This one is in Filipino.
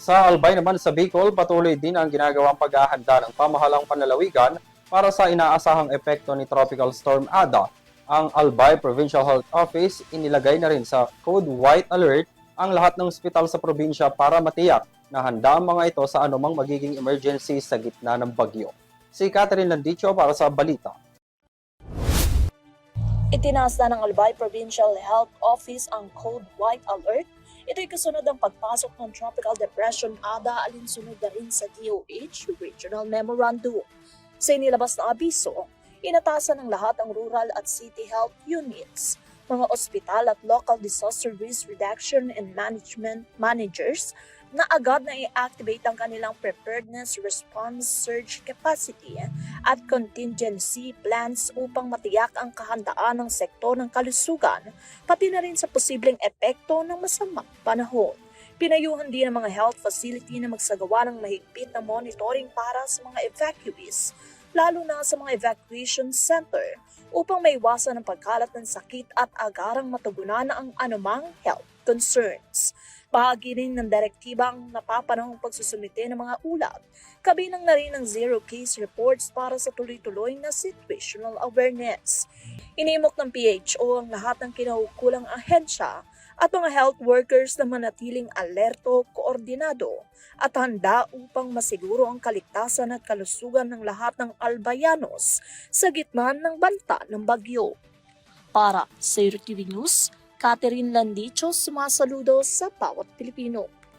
Sa Albay naman sa Bicol, patuloy din ang ginagawang paghahanda ng pamahalang panlalawigan para sa inaasahang epekto ni Tropical Storm Ada. Ang Albay Provincial Health Office inilagay na rin sa Code White Alert ang lahat ng ospital sa probinsya para matiyak na handa ang mga ito sa anumang magiging emergency sa gitna ng bagyo. Si Catherine Landicho para sa Balita. Itinaas na ng Albay Provincial Health Office ang Code White Alert. Ito'y kasunod ng pagpasok ng Tropical Depression Ada alinsunod na rin sa DOH Regional Memorandum. Sa inilabas na abiso, inatasan ng lahat ang rural at city health units, mga ospital at local disaster risk reduction and management managers na agad na i-activate ang kanilang preparedness response surge capacity at contingency plans upang matiyak ang kahandaan ng sektor ng kalusugan, pati na rin sa posibleng epekto ng masamang panahon. Pinayuhan din ang mga health facility na magsagawa ng mahigpit na monitoring para sa mga evacuees, lalo na sa mga evacuation center, upang maiwasan ang pagkalat ng sakit at agarang matugunan ang anumang health concerns. Bahagi rin ng direktibang napapanahong pagsusumite ng mga ulat, kabilang na rin ang zero case reports para sa tuloy-tuloy na situational awareness. Inimok ng PHO ang lahat ng kinaukulang ahensya at mga health workers na manatiling alerto, koordinado at handa upang masiguro ang kaligtasan at kalusugan ng lahat ng albayanos sa gitna ng banta ng bagyo. Para sa TV News, Catherine Landicho, sumasaludo sa bawat Pilipino.